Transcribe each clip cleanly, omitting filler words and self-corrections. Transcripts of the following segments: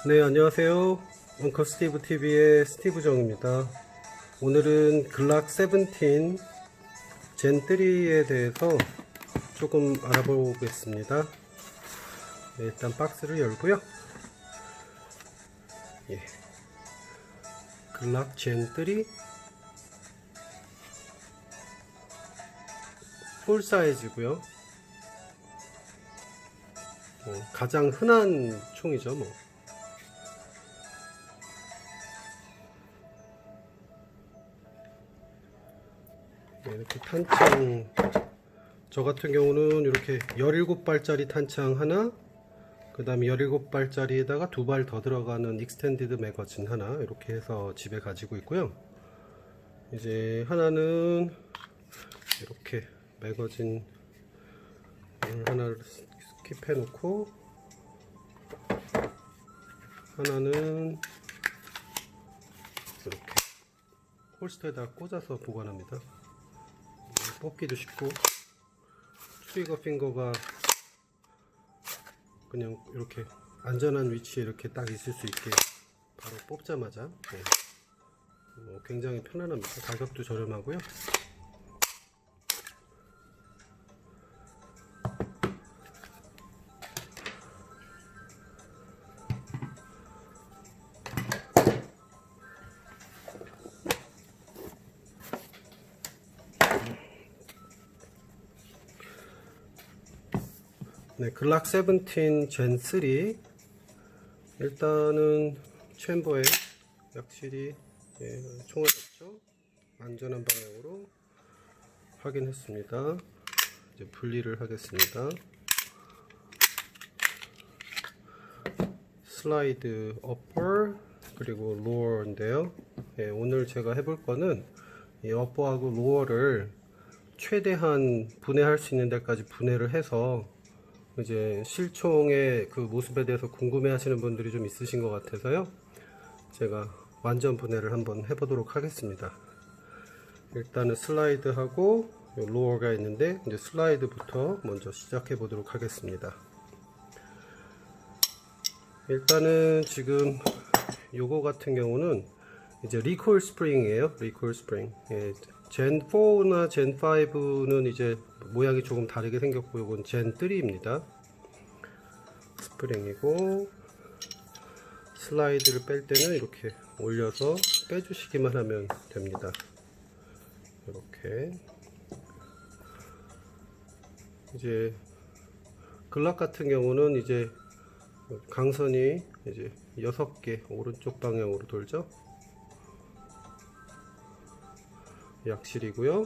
네, 안녕하세요. 엉클 스티브 TV의 스티브 정입니다. 오늘은 글락 17 젠 3에 대해서 조금 알아보겠습니다. 네, 일단 박스를 열고요. 예. 글락 젠 3 풀 사이즈고요. 가장 흔한 총이죠, 뭐. 네, 이렇게 탄창, 저 같은 경우는 이렇게 17발짜리 탄창 하나, 그 다음에 17발짜리에다가 2발 더 들어가는 익스텐디드 매거진 하나, 이렇게 해서 집에 가지고 있고요. 이제 하나는 이렇게 매거진 하나를 스킵해 놓고, 하나는 이렇게 홀스터에다 꽂아서 보관합니다. 뽑기도 쉽고, 트리거 핑거가 그냥 이렇게 안전한 위치에 이렇게 딱 있을 수 있게 바로 뽑자마자 굉장히 편안합니다. 가격도 저렴하고요. 네, 글락 17 젠 3 일단은 챔버에 확실히 총알 없죠? 안전한 방향으로 확인했습니다. 이제 분리를 하겠습니다. 슬라이드 어퍼 그리고 로어인데요. 오늘 제가 해볼 거는 이 어퍼하고 로어를 최대한 분해할 수 있는 데까지 분해를 해서 이제 실총의 그 모습에 대해서 궁금해 하시는 분들이 좀 있으신 것 같아서요, 제가 완전 분해를 한번 해보도록 하겠습니다. 일단은 슬라이드하고 로어가 있는데, 이제 슬라이드부터 먼저 시작해 보도록 하겠습니다. 일단은 지금 요거 같은 경우는 이제 리콜 스프링이에요. 리콜 스프링. 젠 4나 젠 5는 이제 모양이 조금 다르게 생겼고, 요건 젠 3입니다. 스프링이고, 슬라이드를 뺄 때는 이렇게 올려서 빼주시기만 하면 됩니다. 이렇게. 이제 글락 같은 경우는 이제 강선이 이제 6개 오른쪽 방향으로 돌죠. 약실이고요.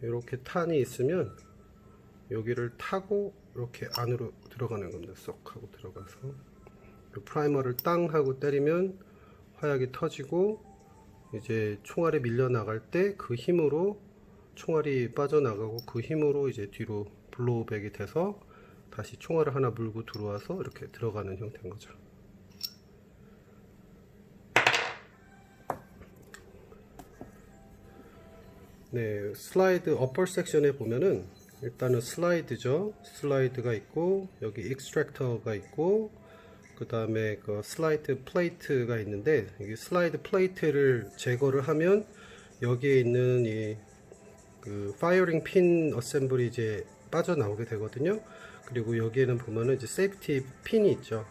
이렇게 탄이 있으면 여기를 타고 이렇게 안으로 들어가는 겁니다. 쏙 하고 들어가서 프라이머를 땅 하고 때리면 화약이 터지고, 이제 총알이 밀려 나갈 때 그 힘으로 총알이 빠져나가고, 그 힘으로 이제 뒤로 블로우백이 돼서 다시 총알을 하나 물고 들어와서 이렇게 들어가는 형태인 거죠. 네, 슬라이드 어퍼 섹션에 보면은 일단은 슬라이드죠. 슬라이드가 있고, 여기 익스트랙터가 있고, 그 다음에 그 슬라이드 플레이트가 있는데, 여기 슬라이드 플레이트를 제거를 하면 여기에 있는 이 그 파이어링 핀 어셈블이 이제 빠져나오게 되거든요. 그리고 여기에는 보면은 이제 세이프티 핀이 있죠.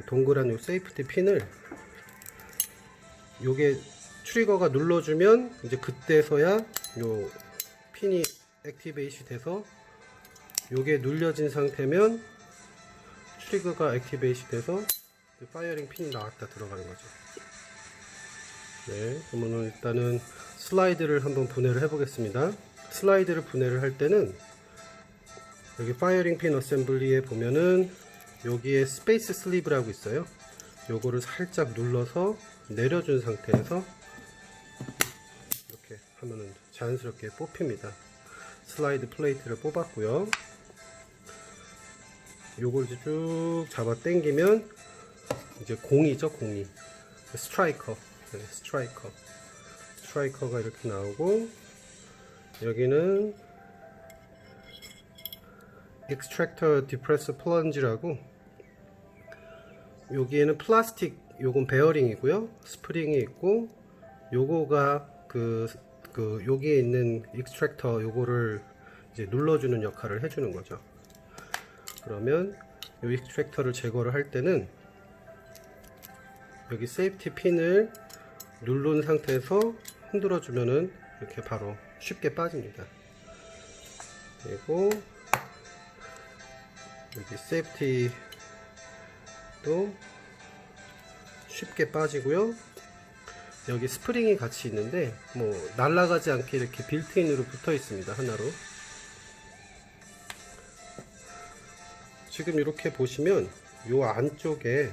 동그란 요 세이프티 핀을, 요게 트리거가 눌러주면 이제 그때서야 요 핀이 액티베이시 돼서, 요게 눌려진 상태면 트리거가 액티베이시 돼서 파이어링 핀이 나왔다 들어가는 거죠. 네, 그러면 일단은 슬라이드를 한번 분해를 해 보겠습니다. 슬라이드를 분해를 할 때는 여기 파이어링 핀 어셈블리에 보면은 여기에 스페이스 슬리브라고 있어요. 요거를 살짝 눌러서 내려준 상태에서 이렇게 하면은 자연스럽게 뽑힙니다. 슬라이드 플레이트를 뽑았고요. 요걸 이제 쭉 잡아 당기면 이제 공이죠, 공이. 스트라이커. 네, 스트라이커가 이렇게 나오고, 여기는 extractor depressor 플런지라고, 여기에는 플라스틱, 요건 베어링이고요, 스프링이 있고, 요거가 여기에 있는 익스트랙터 요거를 이제 눌러주는 역할을 해주는 거죠. 그러면 요 익스트랙터를 제거를 할 때는 여기 세이프티 핀을 누른 상태에서 흔들어 주면은 이렇게 바로 쉽게 빠집니다. 그리고 여기 세이프티도 쉽게 빠지고요. 여기 스프링이 같이 있는데 뭐 날아가지 않게 이렇게 빌트인으로 붙어 있습니다. 하나로. 지금 이렇게 보시면 요 안쪽에,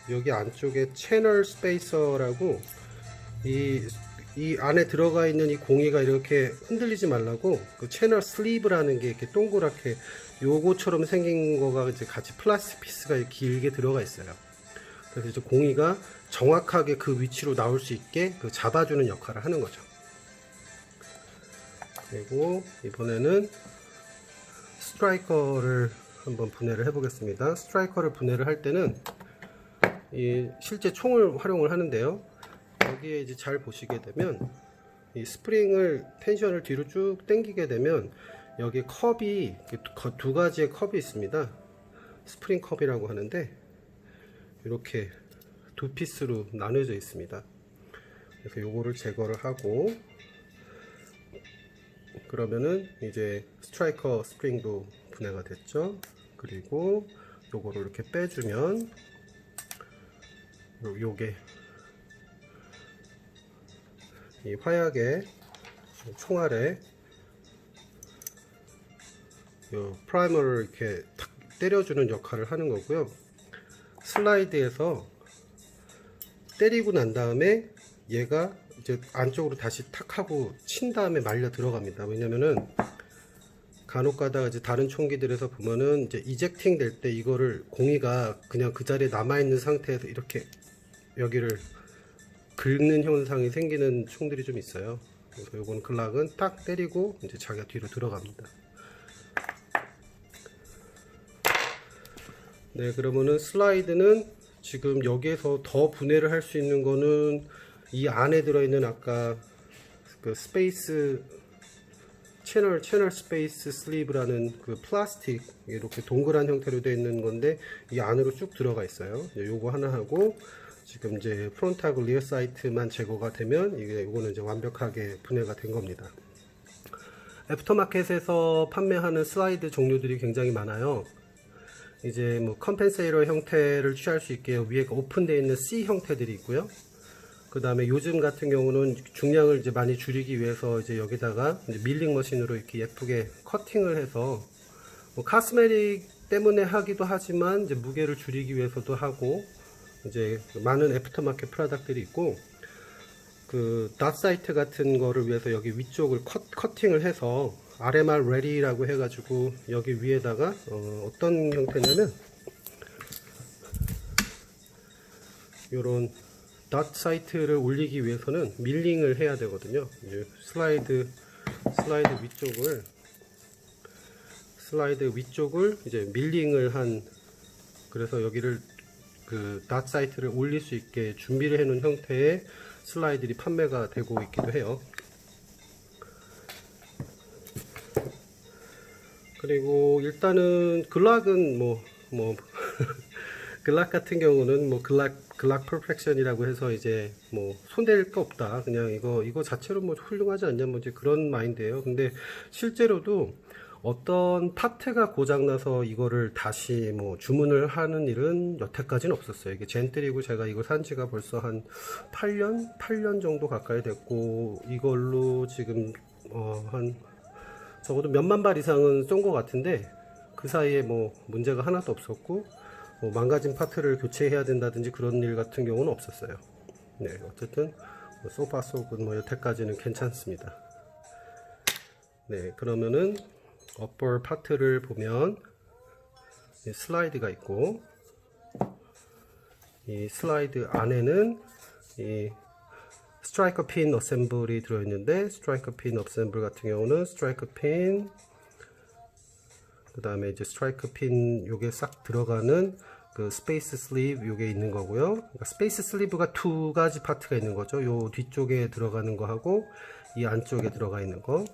여기 안쪽에 채널 스페이서라고, 이 안에 들어가 있는 이 공이가 이렇게 흔들리지 말라고 그 채널 슬리브라는 게 이렇게 동그랗게 요거처럼 생긴 거가 이제 같이 플라스틱 피스가 길게 들어가 있어요. 그래서 이제 공이가 정확하게 그 위치로 나올 수 있게 그 잡아주는 역할을 하는 거죠. 그리고 이번에는 스트라이커를 한번 분해를 해 보겠습니다. 스트라이커를 분해를 할 때는 실제 총을 활용을 하는데요. 여기에 이제 잘 보시게 되면 이 스프링을, 텐션을 뒤로 쭉 당기게 되면 여기 컵이, 두 가지의 컵이 있습니다. 스프링 컵이라고 하는데 이렇게 두 피스로 나눠져 있습니다. 그래서 요거를 제거를 하고, 그러면은 이제 스트라이커 스프링도 분해가 됐죠. 그리고 요거를 이렇게 빼주면 요게 이 화약의 총알에 요 프라이머를 이렇게 탁 때려주는 역할을 하는 거고요. 슬라이드에서 때리고 난 다음에 얘가 이제 안쪽으로 다시 탁 하고 친 다음에 말려 들어갑니다. 왜냐면은 간혹 가다가 이제 다른 총기들에서 보면은 이제 이젝팅 될 때 이거를 공이가 그냥 그 자리에 남아 있는 상태에서 이렇게 여기를 긁는 현상이 생기는 총들이 좀 있어요. 그래서 요건 글락은 딱 때리고 이제 자기가 뒤로 들어갑니다. 네, 그러면은 슬라이드는 지금 여기에서 더 분해를 할 수 있는 거는 이 안에 들어있는 아까 그 스페이스 채널 스페이스 슬리브라는 그 플라스틱, 이렇게 동그란 형태로 되어 있는 건데 이 안으로 쭉 들어가 있어요. 요거 하나 하고, 지금 이제 프론트하고 리어 사이트만 제거가 되면 이거는 이제 완벽하게 분해가 된 겁니다. 애프터마켓에서 판매하는 슬라이드 종류들이 굉장히 많아요. 이제 뭐 컴펜세이터 형태를 취할 수 있게 위에 오픈되어 있는 C 형태들이 있고요. 그 다음에 요즘 같은 경우는 중량을 이제 많이 줄이기 위해서 이제 여기다가 이제 밀링 머신으로 이렇게 예쁘게 커팅을 해서 뭐 카스메틱 때문에 하기도 하지만 이제 무게를 줄이기 위해서도 하고, 이제 많은 애프터마켓 프로덕트들이 있고, 그 닷사이트 같은 거를 위해서 여기 위쪽을 커팅을 해서 RMR ready라고 해가지고 여기 위에다가 어떤 형태냐면 요런 닷 사이트를 올리기 위해서는 밀링을 해야 되거든요. 이제 슬라이드 위쪽을 이제 밀링을 한, 그래서 여기를 그 닷 사이트를 올릴 수 있게 준비를 해 놓은 형태의 슬라이드들이 판매가 되고 있기도 해요. 그리고 일단은 글락은 뭐 글락 같은 경우는 뭐 글락 퍼펙션이라고 해서 이제 뭐 손댈 거 없다, 그냥 이거 자체로 뭐 훌륭하지 않냐, 뭐 이제 그런 마인드예요. 근데 실제로도 어떤 파트가 고장나서 이거를 다시 뭐 주문을 하는 일은 여태까지는 없었어요. 이게 젠틀이고 제가 이걸 산 지가 벌써 한 8년 정도 가까이 됐고, 이걸로 지금 한 적어도 몇만 발 이상은 쏜 것 같은데 그 사이에 뭐 문제가 하나도 없었고, 뭐 망가진 파트를 교체해야 된다든지 그런 일 같은 경우는 없었어요. 네, 어쨌든 소파 속은 뭐 여태까지는 괜찮습니다. 네, 그러면은 업버 파트를 보면 슬라이드가 있고, 이 슬라이드 안에는 이 스트라이커 핀 어셈블이 들어있는데, 스트라이커 핀 어셈블 같은 경우는 스트라이커 핀 그 다음에 이제 스트라이크 핀 요게 싹 들어가는 그 스페이스 슬리브 요게 있는 거고요. 그러니까 스페이스 슬리브가 두 가지 파트가 있는 거죠. 요 뒤쪽에 들어가는 거 하고 이 안쪽에 들어가 있는 거.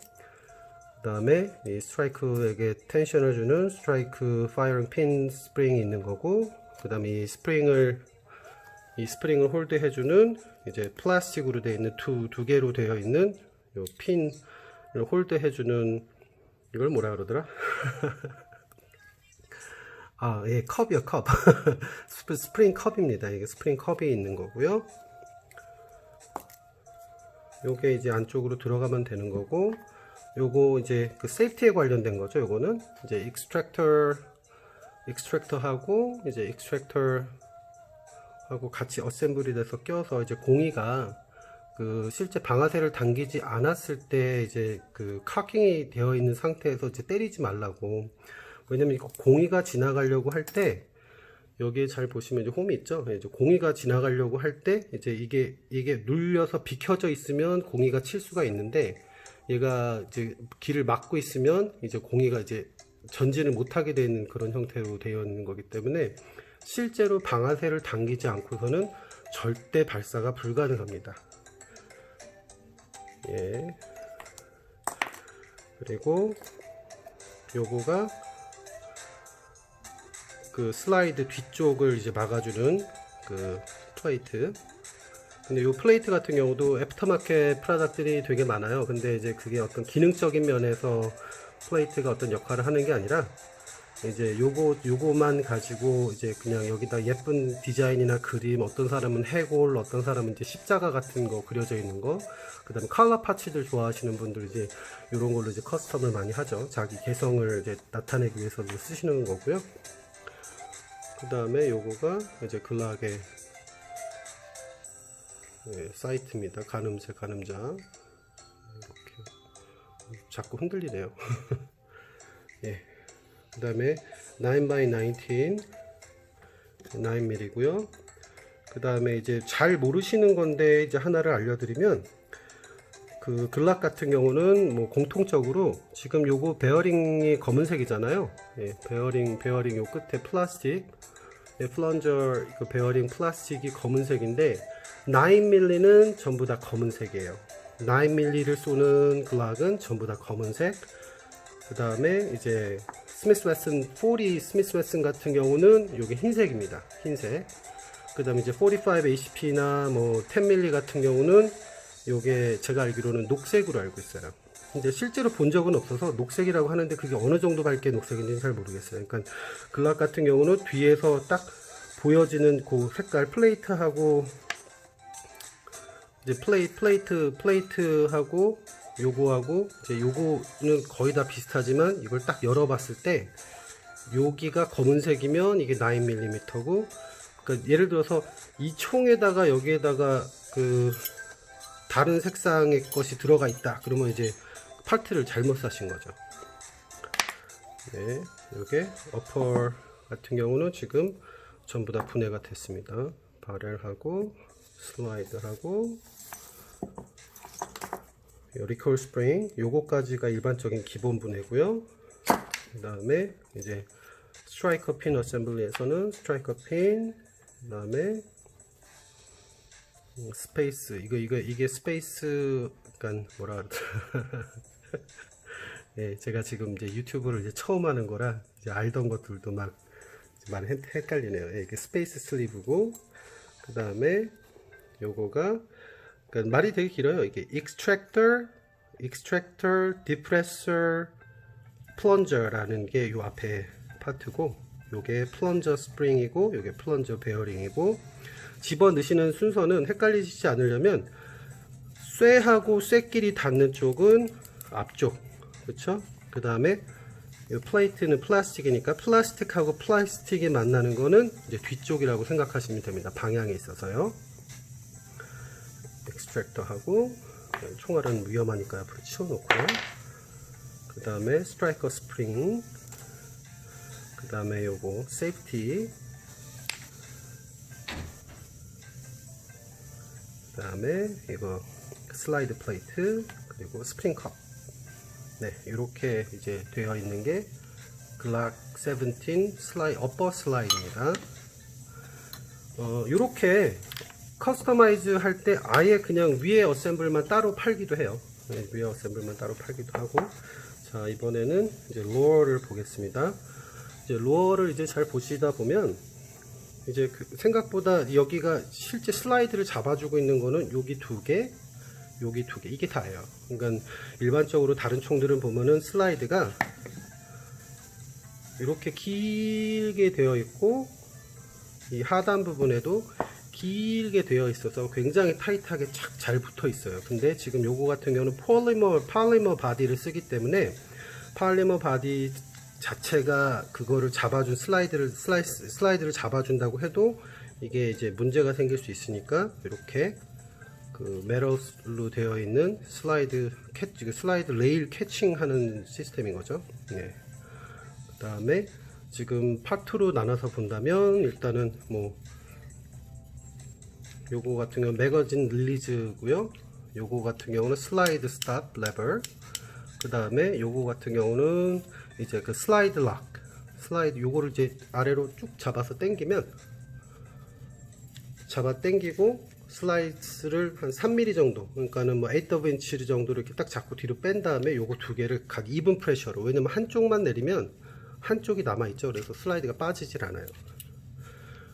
그 다음에 이 스트라이크에게 텐션을 주는 스트라이크 파이어링 핀 스프링이 있는 거고, 그 다음에 이 스프링을 홀드 해주는 이제 플라스틱으로 되어 있는 두 개로 되어 있는 요 핀을 홀드 해주는, 이걸 뭐라 그러더라? 아, 예, 컵이요, 컵. 스프링 컵입니다. 이게 스프링 컵이 있는 거고요. 요게 이제 안쪽으로 들어가면 되는 거고, 요거 이제 그 세이프티에 관련된 거죠. 요거는 이제 익스트랙터하고 이제 익스트랙터하고 같이 어셈블이 돼서 껴서 이제 공이가 그 실제 방아쇠를 당기지 않았을 때 이제 그 카킹이 되어 있는 상태에서 이제 때리지 말라고. 왜냐면 이거 공이가 지나가려고 할 때 여기에 잘 보시면 이제 홈이 있죠. 이제 공이가 지나가려고 할 때 이제 이게 눌려서 비켜져 있으면 공이가 칠 수가 있는데, 얘가 이제 길을 막고 있으면 이제 공이가 이제 전진을 못하게 되는 그런 형태로 되어 있는 거기 때문에 실제로 방아쇠를 당기지 않고서는 절대 발사가 불가능합니다. 예. 그리고 요거가 그 슬라이드 뒤쪽을 이제 막아주는 그 플레이트. 근데 이 플레이트 같은 경우도 애프터마켓 프로덕트들이 되게 많아요. 근데 이제 그게 어떤 기능적인 면에서 플레이트가 어떤 역할을 하는 게 아니라 이제 요거만 가지고 이제 그냥 여기다 예쁜 디자인이나 그림, 어떤 사람은 해골, 어떤 사람은 이제 십자가 같은 거 그려져 있는 거, 그 다음에 컬러 파츠들 좋아하시는 분들 이제 요런 걸로 이제 커스텀을 많이 하죠. 자기 개성을 이제 나타내기 위해서 쓰시는 거고요. 그 다음에 요거가 이제 글락의 사이트입니다. 가늠자. 이렇게 자꾸 흔들리네요. 예. 그 다음에 9x19 9mm고요. 그 다음에 이제 잘 모르시는 건데 이제 하나를 알려드리면, 그 글락 같은 경우는 뭐 공통적으로 지금 요거 베어링이 검은색이잖아요. 예, 베어링 요 끝에 플라스틱, 플런저 그 베어링 플라스틱이 검은색인데 9mm는 전부 다 검은색이에요. 9mm를 쏘는 글락은 전부 다 검은색. 그 다음에 이제 스미스 웨슨 40 스미스 웨슨 같은 경우는 요게 흰색입니다. 흰색. 그 다음에 이제 45 ACP나 뭐 10mm 같은 경우는 요게 제가 알기로는 녹색으로 알고 있어요. 근데 실제로 본 적은 없어서 녹색이라고 하는데 그게 어느 정도 밝게 녹색인지는 잘 모르겠어요. 그러니까 글락 같은 경우는 뒤에서 딱 보여지는 그 색깔 플레이트하고 이제 플레이트하고 요거하고 이제 요거는 거의 다 비슷하지만 이걸 딱 열어봤을 때 여기가 검은색이면 이게 9mm고, 그러니까 예를 들어서 이 총에다가 여기에다가 그 다른 색상의 것이 들어가 있다 그러면 이제 파트를 잘못 사신 거죠. 네, 요게 어퍼 같은 경우는 지금 전부 다 분해가 됐습니다. 바렐하고 슬라이드하고 리콜 스프링 요거까지가 일반적인 기본 분해고요. 그 다음에 이제 스트라이커 핀 어셈블리에서는 스트라이커 핀, 그 다음에 스페이스, 이게 스페이스, 약간 뭐라 그러더라. 예, 제가 지금 이제 유튜브를 이제 처음 하는 거라 이제 알던 것들도 막 많이 헷갈리네요. 예, 이게 스페이스 슬리브고, 그 다음에 요거가, 그러니까 말이 되게 길어요. 이게 extractor, depressor, plunger라는 게 요 앞에 파트고, 요게 플런저 스프링이고, 요게 플런저 베어링이고, 집어 넣으시는 순서는 헷갈리시지 않으려면 쇠하고 쇠끼리 닿는 쪽은 앞쪽, 그렇죠? 그 다음에 이 플레이트는 플라스틱이니까 플라스틱하고 플라스틱이 만나는 거는 이제 뒤쪽이라고 생각하시면 됩니다. 방향에 있어서요. 익스트랙터하고 총알은 위험하니까 앞으로 치워놓고요. 그 다음에 스트라이커 스프링, 그 다음에 요거 세이프티, 그 다음에 이거 슬라이드 플레이트, 그리고 스프링 컵. 네, 이렇게 이제 되어 있는 게 글락 17 어퍼 슬라이드입니다. 요렇게 커스터마이즈 할 때 아예 그냥 위에 어셈블만 따로 팔기도 해요. 네, 위에 어셈블만 따로 팔기도 하고. 자, 이번에는 이제 로어를 보겠습니다. 이제 로어를 이제 잘 보시다 보면 이제 생각보다 여기가 실제 슬라이드를 잡아주고 있는 거는 여기 두 개, 여기 두 개, 이게 다예요. 그러니까 일반적으로 다른 총들은 보면은 슬라이드가 이렇게 길게 되어 있고 이 하단 부분에도 길게 되어 있어서 굉장히 타이트하게 착 잘 붙어 있어요. 근데 지금 요거 같은 경우는 팔리머 바디를 쓰기 때문에 팔리머 바디 자체가 그거를 잡아준 슬라이드를 잡아준다고 해도 이게 이제 문제가 생길 수 있으니까 이렇게 그 메럴로 되어 있는 슬라이드 레일 캐칭하는 시스템인 거죠. 네. 그 다음에 지금 파트로 나눠서 본다면 일단은 뭐 요거 같은 경우는 매거진 릴리즈고요. 요거 같은 경우는 슬라이드 스탑 레버. 그 다음에 요거 같은 경우는 이제 그 슬라이드 락. 요거를 이제 아래로 쭉 잡아서 당기면 당기고 슬라이스를 한 3mm 정도, 그러니까는 뭐 8인치 정도 이렇게 딱 잡고 뒤로 뺀 다음에 요거 두 개를 각 이븐 프레셔로, 왜냐면 한쪽만 내리면 한쪽이 남아있죠. 그래서 슬라이드가 빠지질 않아요.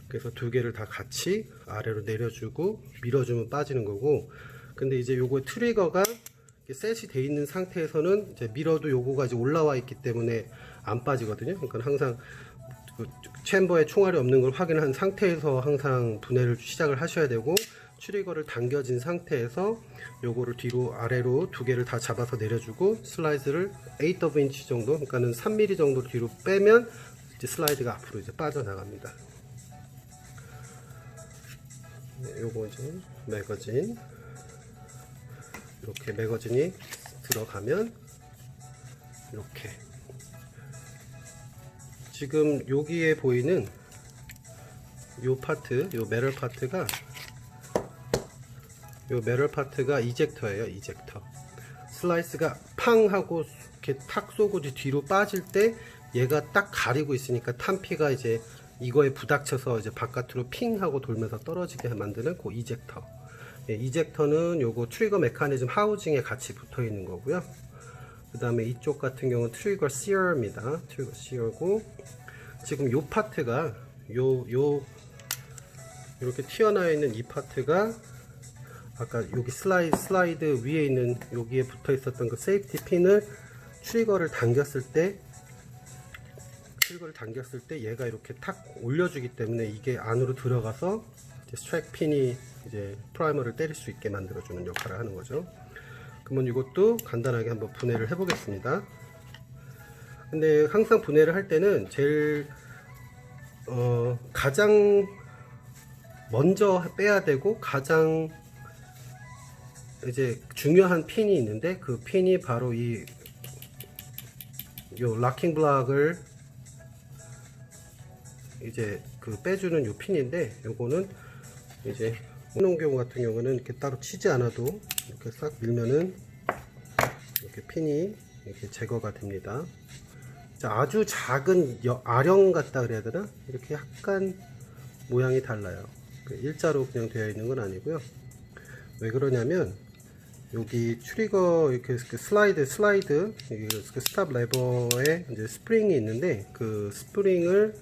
그래서 두 개를 다 같이 아래로 내려주고 밀어주면 빠지는 거고, 근데 이제 요거 트리거가 셋이 돼 있는 상태에서는 이제 밀어도 요거가 이제 올라와 있기 때문에 안 빠지거든요. 그러니까 항상 그 챔버에 총알이 없는 걸 확인한 상태에서 항상 분해를 시작을 하셔야 되고, 트리거를 당겨진 상태에서 요거를 뒤로 아래로 두 개를 다 잡아서 내려주고 슬라이스를 8인치 정도, 그러니까는 3mm 정도 뒤로 빼면 이제 슬라이드가 앞으로 이제 빠져나갑니다. 네, 요거 이제 매거진, 이렇게 매거진이 들어가면 이렇게 지금 여기에 보이는 요 파트, 요 메럴 파트가 이젝터예요. 이젝터. 슬라이스가 팡 하고 이렇게 탁 쏘고 뒤로 빠질 때 얘가 딱 가리고 있으니까 탄피가 이제 이거에 부닥쳐서 이제 바깥으로 핑 하고 돌면서 떨어지게 만드는 그 이젝터. 예, 이젝터는 요거 트리거 메커니즘 하우징에 같이 붙어 있는 거고요. 그 다음에 이쪽 같은 경우는 트리거 시어입니다. 트리거 시어고, 지금 요 파트가 이렇게 튀어나와 있는 이 파트가 아까 여기 슬라이드 위에 있는 여기에 붙어 있었던 그 세이프티 핀을 트리거를 당겼을 때 얘가 이렇게 탁 올려주기 때문에 이게 안으로 들어가서 이제 스트라이크 핀이 이제 프라이머를 때릴 수 있게 만들어주는 역할을 하는 거죠. 그러면 이것도 간단하게 한번 분해를 해 보겠습니다. 근데 항상 분해를 할 때는 제일 가장 먼저 빼야 되고 가장 이제 중요한 핀이 있는데, 그 핀이 바로 요 락킹 블락을 이제 그 빼주는 요 핀인데, 요거는 이제 이런 경우 같은 경우는 이렇게 따로 치지 않아도 이렇게 싹 밀면은 이렇게 핀이 이렇게 제거가 됩니다. 자, 아주 작은 아령 같다 그래야 되나? 이렇게 약간 모양이 달라요. 일자로 그냥 되어 있는 건 아니고요. 왜 그러냐면 여기 트리거 이렇게 슬라이드 그 스탑 레버에 이제 스프링이 있는데, 그 스프링을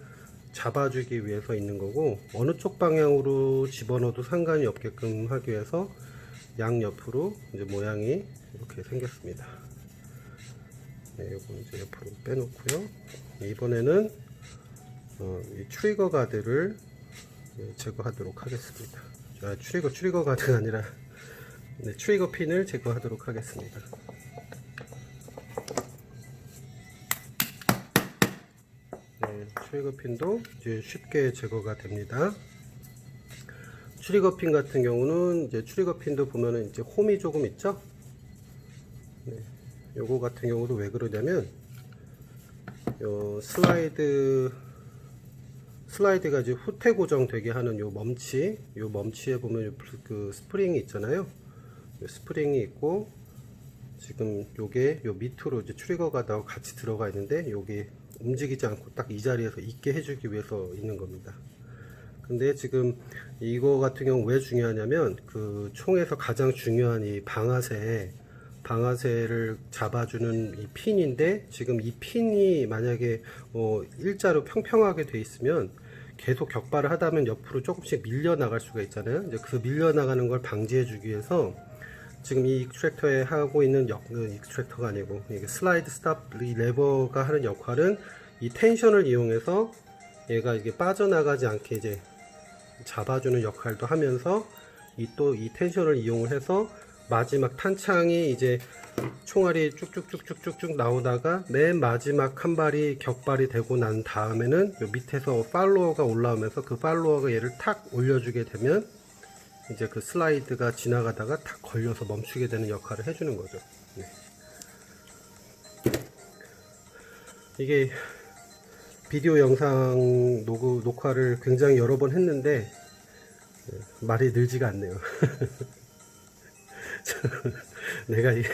잡아주기 위해서 있는 거고, 어느 쪽 방향으로 집어넣어도 상관이 없게끔 하기 위해서 양옆으로 이제 모양이 이렇게 생겼습니다. 네, 요거 이제 옆으로 빼놓고요. 이번에는 이 트리거 가드를 제거하도록 하겠습니다. 자, 트리거 가드가 아니라 트리거 핀을 제거하도록 하겠습니다. 네, 트리거 핀도 이제 쉽게 제거가 됩니다. 트리거 핀 같은 경우는 이제 트리거 핀도 보면은 이제 홈이 조금 있죠. 네, 요거 같은 경우도 왜 그러냐면 요 슬라이드가 이제 후퇴 고정되게 하는 요 멈치에 보면 그 스프링이 있잖아요. 스프링이 있고, 지금 요게 요 밑으로 이제 트리거가 나하고 같이 들어가 있는데 요게 움직이지 않고 딱 이 자리에서 있게 해주기 위해서 있는 겁니다. 근데 지금 이거 같은 경우 왜 중요하냐면 그 총에서 가장 중요한 이 방아쇠를 잡아주는 이 핀인데, 지금 이 핀이 만약에 일자로 평평하게 돼 있으면 계속 격발을 하다면 옆으로 조금씩 밀려 나갈 수가 있잖아요. 이제 그 밀려 나가는 걸 방지해 주기 위해서 지금 이 익스트랙터에 하고 있는 익스트랙터가 아니고 이게 슬라이드 스탑 이 레버가 하는 역할은 이 텐션을 이용해서 얘가 이게 빠져나가지 않게 이제 잡아주는 역할도 하면서 이 텐션을 이용을 해서 마지막 탄창이 이제 총알이 쭉쭉쭉쭉쭉 나오다가 맨 마지막 한 발이 격발이 되고 난 다음에는 요 밑에서 팔로워가 올라오면서 그 팔로워가 얘를 탁 올려주게 되면 이제 그 슬라이드가 지나가다가 탁 걸려서 멈추게 되는 역할을 해주는 거죠. 네. 이게 비디오 영상 녹화를 굉장히 여러 번 했는데 말이 늘지가 않네요. 내가 이게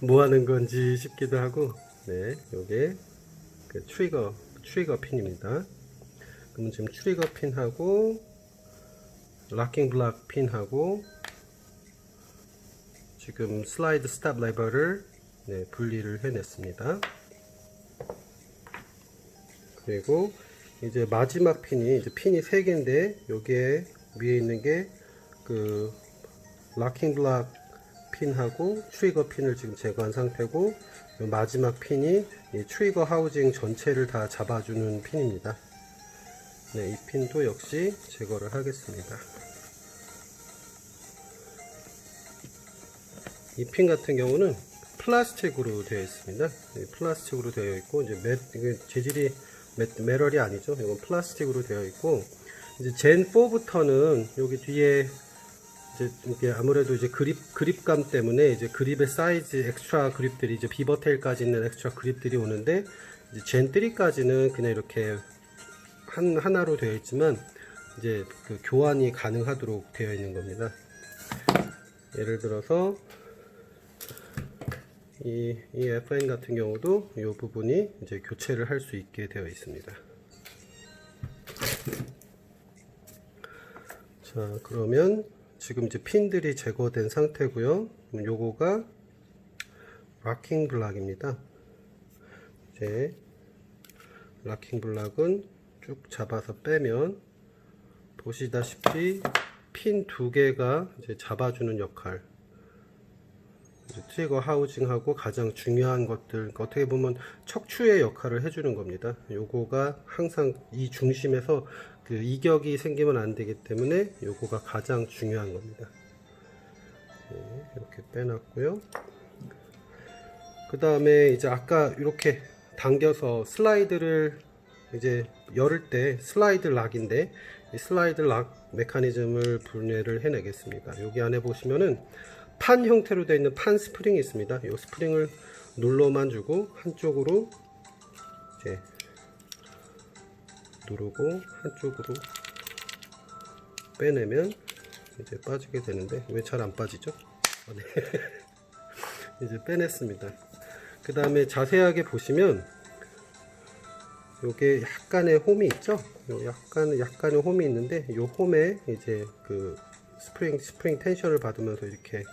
뭐 하는 건지 싶기도 하고. 네, 요게 그 트리거 핀입니다. 그러면 지금 트리거 핀하고 락킹 블락 핀하고 지금 슬라이드 스탑 레버를 분리를 해냈습니다. 그리고 이제 마지막 핀이 이제 핀이 3개인데 여기에 위에 있는 게 그 락킹 블락 핀하고 트리거 핀을 지금 제거한 상태고, 마지막 핀이 이 트리거 하우징 전체를 다 잡아주는 핀입니다. 네, 이 핀도 역시 제거를 하겠습니다. 이 핀 같은 경우는 플라스틱으로 되어 있습니다. 플라스틱으로 되어 있고, 이제 재질이 메럴이 아니죠. 이건 플라스틱으로 되어 있고, 이제 젠 4부터는 여기 뒤에 이제 이게 아무래도 이제 그립감 때문에 이제 그립의 사이즈 엑스트라 그립들이 이제 비버테일까지 있는 엑스트라 그립들이 오는데, 이제 젠 3까지는 그냥 이렇게 하나로 되어 있지만 이제 그 교환이 가능하도록 되어 있는 겁니다. 예를 들어서 이 FN 같은 경우도 이 부분이 이제 교체를 할 수 있게 되어 있습니다. 자, 그러면 지금 이제 핀들이 제거된 상태고요. 요거가 락킹 블락입니다. 이제 락킹 블락은 쭉 잡아서 빼면 보시다시피 핀 2개가 이제 잡아주는 역할, 트리거 하우징하고 가장 중요한 것들, 어떻게 보면 척추의 역할을 해주는 겁니다. 요거가 항상 이 중심에서 그 이격이 생기면 안 되기 때문에 요거가 가장 중요한 겁니다. 네, 이렇게 빼놨고요. 그 다음에 이제 아까 이렇게 당겨서 슬라이드를 이제 열을 때 슬라이드 락인데, 이 슬라이드 락 메커니즘을 분해를 해내겠습니다. 여기 안에 보시면은 판 형태로 되어 있는 판 스프링이 있습니다. 이 스프링을 눌러만 주고 한쪽으로 이제 누르고 한쪽으로 빼내면 이제 빠지게 되는데, 왜 잘 안 빠지죠? 네. 이제 빼냈습니다. 그 다음에 자세하게 보시면 요게 약간의 홈이 있죠? 약간의 홈이 있는데, 요 홈에 이제 그 스프링 텐션을 받으면서 이렇게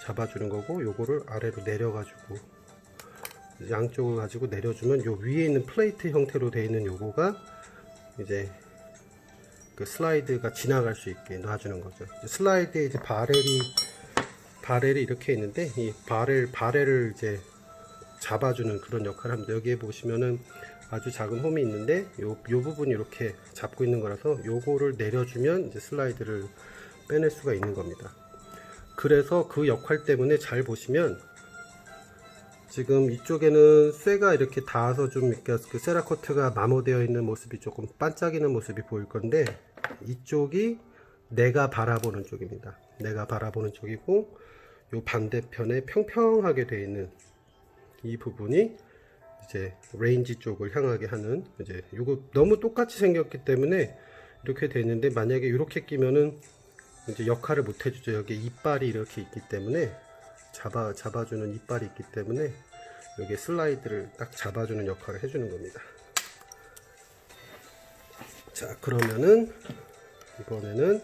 잡아주는 거고, 요거를 아래로 내려가지고 양쪽을 가지고 내려주면 요 위에 있는 플레이트 형태로 되어 있는 요거가 이제 그 슬라이드가 지나갈 수 있게 놔주는 거죠. 슬라이드에 이제 바렐이 이렇게 있는데, 이 바렐을 이제 잡아주는 그런 역할을 합니다. 여기에 보시면은 아주 작은 홈이 있는데 요 부분이 이렇게 잡고 있는 거라서 요거를 내려주면 이제 슬라이드를 빼낼 수가 있는 겁니다. 그래서 그 역할 때문에 잘 보시면 지금 이쪽에는 쇠가 이렇게 닿아서 좀 이렇게 그 세라코트가 마모되어 있는 모습이 조금 반짝이는 모습이 보일 건데, 이쪽이 내가 바라보는 쪽입니다. 내가 바라보는 쪽이고, 요 반대편에 평평하게 되어 있는 이 부분이 이제 레인지 쪽을 향하게 하는, 이제 요거 너무 똑같이 생겼기 때문에 이렇게 되어 있는데, 만약에 이렇게 끼면은 이제 역할을 못 해주죠. 여기 이빨이 이렇게 있기 때문에 잡아주는 이빨이 있기 때문에 여기 슬라이드를 딱 잡아주는 역할을 해주는 겁니다. 자, 그러면은 이번에는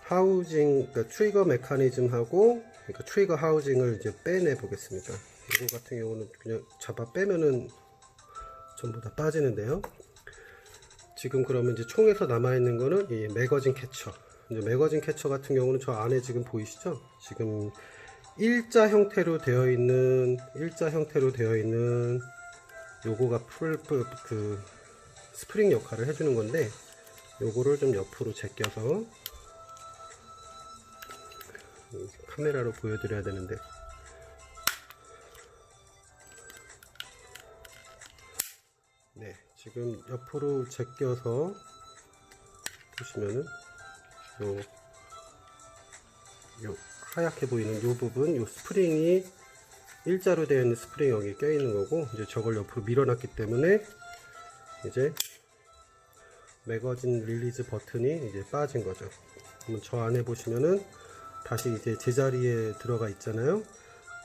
하우징, 그러니까 트리거 메커니즘하고, 그러니까 트리거 하우징을 이제 빼내 보겠습니다. 이거 같은 경우는 그냥 잡아 빼면은 전부 다 빠지는데요. 지금 그러면 이제 총에서 남아 있는 거는 이 매거진 캐쳐. 이제 매거진 캐쳐 같은 경우는 저 안에 지금 보이시죠? 지금 일자 형태로 되어 있는 요거가 그 스프링 역할을 해주는 건데, 요거를 좀 옆으로 제껴서 카메라로 보여드려야 되는데, 네, 지금 옆으로 제껴서 보시면은 요 하얗게 보이는 요 부분, 요 스프링이 일자로 되어 있는 스프링이 여기 껴 있는 거고, 이제 저걸 옆으로 밀어놨기 때문에 이제 매거진 릴리즈 버튼이 이제 빠진 거죠. 그러면 저 안에 보시면은 다시 이제 제자리에 들어가 있잖아요.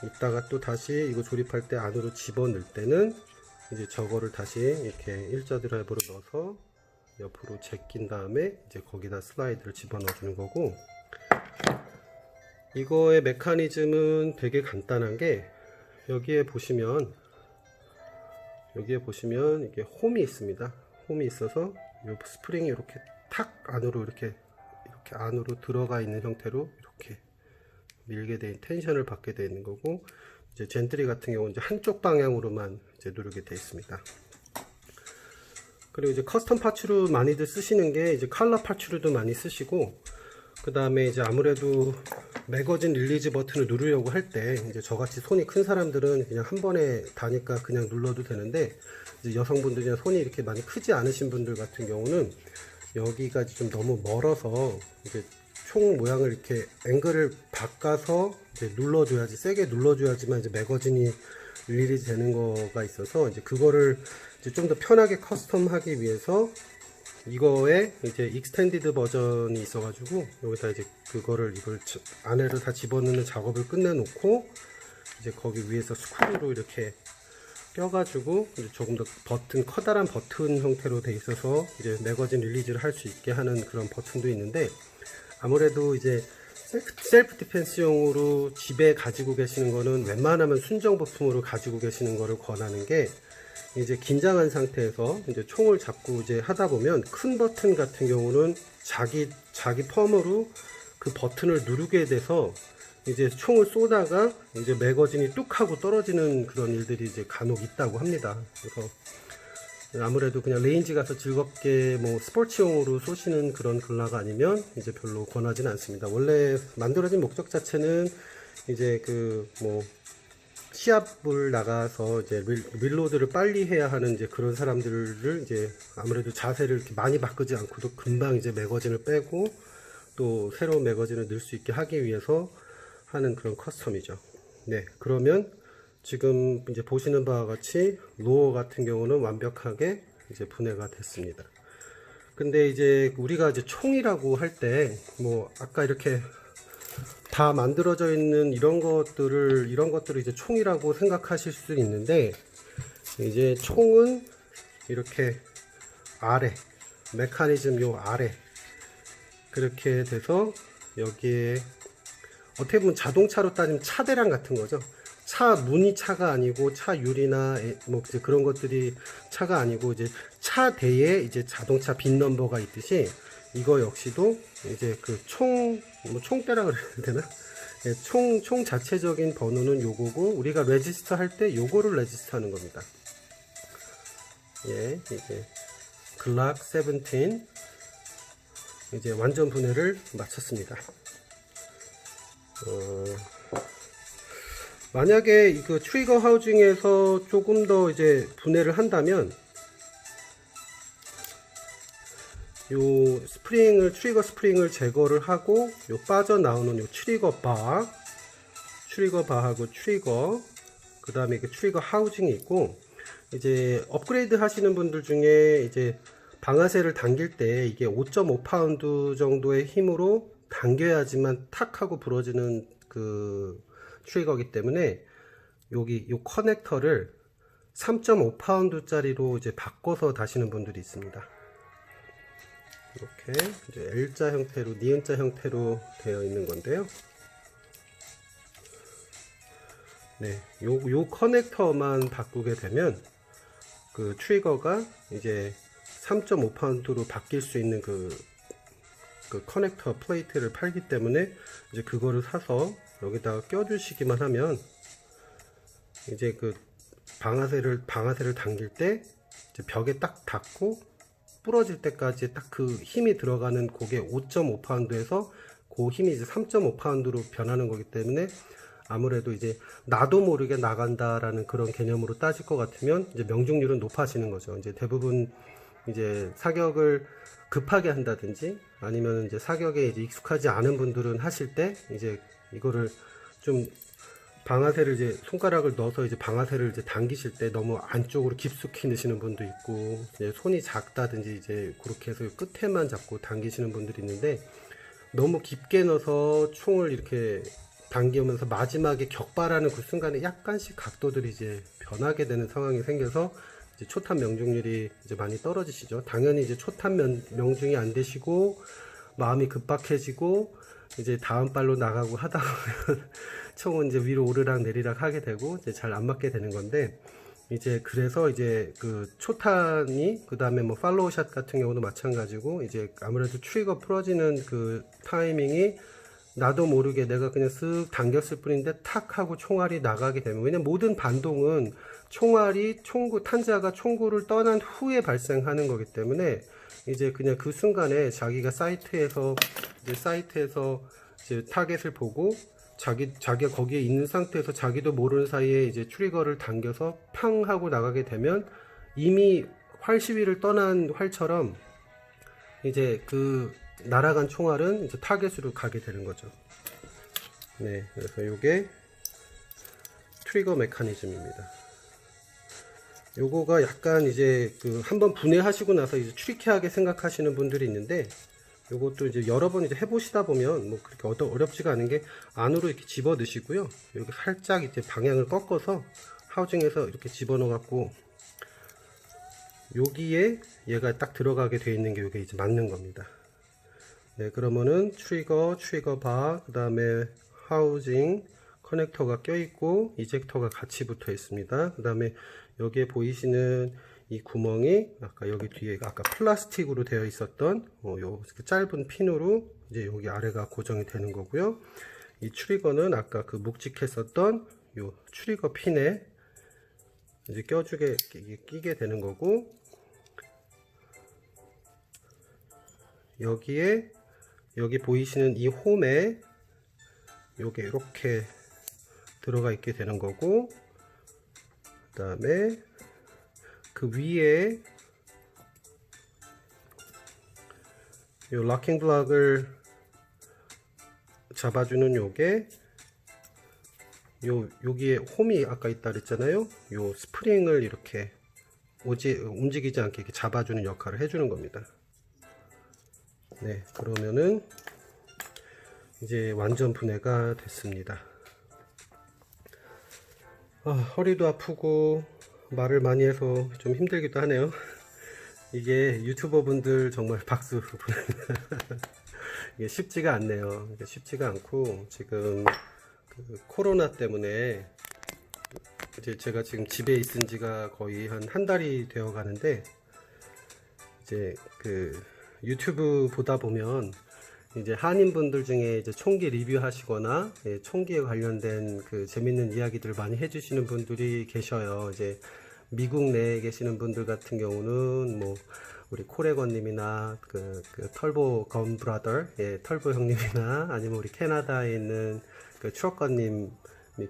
이따가 또 다시 이거 조립할 때 안으로 집어넣을 때는 이제 저거를 다시 이렇게 일자 드라이버로 넣어서 옆으로 제낀 다음에 이제 거기다 슬라이드를 집어넣어 주는 거고, 이거의 메커니즘은 되게 간단한 게, 여기에 보시면 이게 홈이 있습니다. 홈이 있어서 이 스프링이 이렇게 탁 안으로 이렇게 안으로 들어가 있는 형태로 이렇게 밀게 된 텐션을 받게 되어 있는 거고, 이제 젠트리 같은 경우는 이제 한쪽 방향으로만 이제 누르게 되어 있습니다. 그리고 이제 커스텀 파츠로 많이들 쓰시는 게 이제 컬러 파츠로도 많이 쓰시고, 그 다음에 이제 아무래도 매거진 릴리즈 버튼을 누르려고 할 때 이제 저같이 손이 큰 사람들은 그냥 한 번에 다니까 그냥 눌러도 되는데, 이제 여성분들이나 손이 이렇게 많이 크지 않으신 분들 같은 경우는 여기가 좀 너무 멀어서 이제 총 모양을 이렇게 앵글을 바꿔서 이제 눌러줘야지, 세게 눌러줘야지만 이제 매거진이 릴리즈 되는 거가 있어서, 이제 그거를 이제 좀 더 편하게 커스텀 하기 위해서 이거에 이제 익스텐디드 버전이 있어가지고 여기다 이제 이걸 안에를 다 집어넣는 작업을 끝내 놓고, 이제 거기 위에서 스크루로 이렇게 껴가지고 이제 조금 더 커다란 버튼 형태로 돼 있어서 이제 매거진 릴리즈를 할 수 있게 하는 그런 버튼도 있는데, 아무래도 이제 셀프 디펜스용으로 집에 가지고 계시는 거는 웬만하면 순정 부품으로 가지고 계시는 거를 권하는 게, 이제 긴장한 상태에서 이제 총을 잡고 이제 하다 보면 큰 버튼 같은 경우는 자기 펌으로 그 버튼을 누르게 돼서 이제 총을 쏘다가 이제 매거진이 뚝 하고 떨어지는 그런 일들이 이제 간혹 있다고 합니다. 그래서 아무래도 그냥 레인지 가서 즐겁게 뭐 스포츠용으로 쏘시는 그런 글라가 아니면 이제 별로 권하지는 않습니다. 원래 만들어진 목적 자체는 이제 그 뭐 시합을 나가서 이제 릴로드를 빨리 해야 하는 이제 그런 사람들을 이제 아무래도 자세를 이렇게 많이 바꾸지 않고도 금방 이제 매거진을 빼고 또 새로운 매거진을 넣을 수 있게 하기 위해서 하는 그런 커스텀이죠. 네, 그러면 지금 이제 보시는 바와 같이 로어 같은 경우는 완벽하게 이제 분해가 됐습니다. 근데 이제 우리가 이제 총이라고 할 때 뭐 아까 이렇게 다 만들어져 있는 이런 것들을 이제 총이라고 생각하실 수 있는데, 이제 총은 이렇게 아래 메커니즘 요 아래 그렇게 돼서 여기에 어떻게 보면 자동차로 따지면 차대랑 같은 거죠. 차 문이 차가 아니고 차 유리나 뭐 이제 그런 것들이 차가 아니고 이제 차대에 이제 자동차 빈 넘버가 있듯이, 이거 역시도 이제 그 총대라 그래야 되나? 예, 총 자체적인 번호는 요거고, 우리가 레지스터 할 때 요거를 레지스터 하는 겁니다. 예, 이제 글락 17 이제 완전 분해를 마쳤습니다. 만약에 이거 트리거 하우징에서 조금 더 이제 분해를 한다면, 요 트리거 스프링을 제거를 하고 요 빠져나오는 요 트리거 바하고 트리거, 그 다음에 이게 트리거 하우징이 있고, 이제 업그레이드 하시는 분들 중에 이제 방아쇠를 당길 때 이게 5.5파운드 정도의 힘으로 당겨야지만 탁 하고 부러지는 그 트리거이기 때문에 여기 요 커넥터를 3.5파운드 짜리로 이제 바꿔서 다시는 분들이 있습니다. 이렇게 이제 L자 형태로, 니은자 형태로 되어 있는 건데요. 네, 요 커넥터만 바꾸게 되면 그 트리거가 이제 3.5파운드로 바뀔 수 있는 그 커넥터 플레이트를 팔기 때문에 이제 그거를 사서 여기다가 껴주시기만 하면 이제 그 방아쇠를 당길 때 이제 벽에 딱 닿고 부러질 때까지 딱 그 힘이 들어가는 그게 5.5파운드에서 그 힘이 이제 3.5파운드로 변하는 거기 때문에 아무래도 이제 나도 모르게 나간다라는 그런 개념으로 따질 것 같으면 이제 명중률은 높아지는 거죠. 이제 대부분 이제 사격을 급하게 한다든지 아니면 이제 사격에 이제 익숙하지 않은 분들은 하실 때 이제 이거를 좀 방아쇠를 이제 손가락을 넣어서 이제 방아쇠를 이제 당기실 때 너무 안쪽으로 깊숙이 넣으시는 분도 있고 이제 손이 작다든지 이제 그렇게 해서 끝에만 잡고 당기시는 분들이 있는데 너무 깊게 넣어서 총을 이렇게 당기면서 마지막에 격발하는 그 순간에 약간씩 각도들이 이제 변하게 되는 상황이 생겨서 이제 초탄 명중률이 이제 많이 떨어지시죠. 당연히 이제 초탄 명중이 안 되시고 마음이 급박해지고 이제 다음 발로 나가고 하다 보면 총은 이제 위로 오르락 내리락 하게 되고 이제 잘 안 맞게 되는 건데 이제 그래서 이제 그 초탄이 그 다음에 뭐 팔로우샷 같은 경우도 마찬가지고 이제 아무래도 트리거 풀어지는 그 타이밍이 나도 모르게 내가 그냥 쓱 당겼을 뿐인데 탁 하고 총알이 나가게 되면 왜냐면 모든 반동은 총알이 탄자가 총구를 떠난 후에 발생하는 거기 때문에 이제 그냥 그 순간에 자기가 사이트에서 이제 타겟을 보고 자기가 거기에 있는 상태에서 자기도 모르는 사이에 이제 트리거를 당겨서 팡 하고 나가게 되면 이미 활 시위를 떠난 활처럼 이제 그 날아간 총알은 이제 타겟으로 가게 되는 거죠. 네, 그래서 요게 트리거 메커니즘입니다. 요거가 약간 이제 그 한번 분해하시고 나서 이제 트리키하게 생각하시는 분들이 있는데 요것도 이제 여러 번 이제 해보시다 보면 뭐 그렇게 어렵지가 않은 게 안으로 이렇게 집어 넣으시고요. 이렇게 살짝 이제 방향을 꺾어서 하우징에서 이렇게 집어 넣어 갖고 여기에 얘가 딱 들어가게 돼 있는 게 이게 이제 맞는 겁니다. 네, 그러면은 트리거 바, 그 다음에 하우징 커넥터가 껴있고 이젝터가 같이 붙어 있습니다. 그 다음에 여기에 보이시는 이 구멍이 아까 여기 뒤에 아까 플라스틱으로 되어 있었던 요 짧은 핀으로 이제 여기 아래가 고정이 되는 거고요. 이 트리거는 아까 그 묵직했었던 요 트리거 핀에 이제 끼게 되는 거고 여기 보이시는 이 홈에 요게 이렇게 들어가 있게 되는 거고 그 다음에 그 위에 요 락킹 블럭을 잡아주는 요게 여기에 홈이 아까 있다 그랬잖아요. 요 스프링을 이렇게 움직이지 않게 이렇게 잡아주는 역할을 해주는 겁니다. 네, 그러면은 이제 완전 분해가 됐습니다. 허리도 아프고 말을 많이 해서 좀 힘들기도 하네요. 이게 유튜버 분들 정말 박수 이게 쉽지가 않네요. 이게 쉽지가 않고 지금 그 코로나 때문에 이제 제가 지금 집에 있은 지가 거의 한 달이 되어 가는데 이제 그 유튜브 보다 보면 이제 한인분들 중에 이제 총기 리뷰하시거나 총기에 관련된 그 재밌는 이야기들을 많이 해주시는 분들이 계셔요. 이제 미국 내에 계시는 분들 같은 경우는 뭐 우리 코레건님이나 그 털보 건 브라더, 털보 형님이나 아니면 우리 캐나다에 있는 그 추억건님이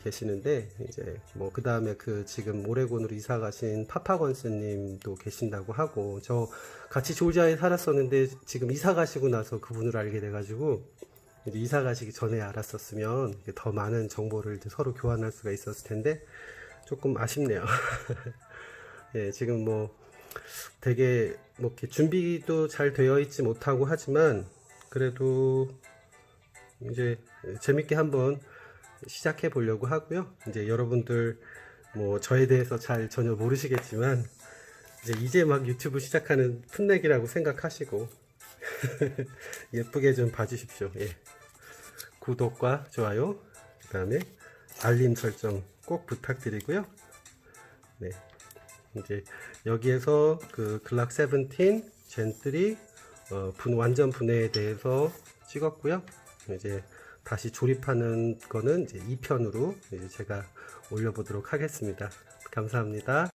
계시는데 이제 뭐 그 다음에 그 지금 오레곤으로 이사 가신 파파건스님도 계신다고 하고 저 같이 조지아에 살았었는데 지금 이사 가시고 나서 그분을 알게 돼가지고 이제 이사 가시기 전에 알았었으면 더 많은 정보를 이제 서로 교환할 수가 있었을 텐데 조금 아쉽네요. 예, 지금 뭐 되게 뭐 이렇게 준비도 잘 되어 있지 못하고 하지만 그래도 이제 재밌게 한번 시작해 보려고 하고요. 이제 여러분들 뭐 저에 대해서 잘 전혀 모르시겠지만 이제 막 유튜브 시작하는 풋내기라고 생각하시고 예쁘게 좀 봐주십시오. 예. 구독과 좋아요, 그 다음에 알림 설정 꼭 부탁드리고요. 네. 이제 여기에서 그 글락 17 젠3 완전 분해에 대해서 찍었고요. 이제 다시 조립하는 거는 이제 2편으로 이제 제가 올려보도록 하겠습니다. 감사합니다.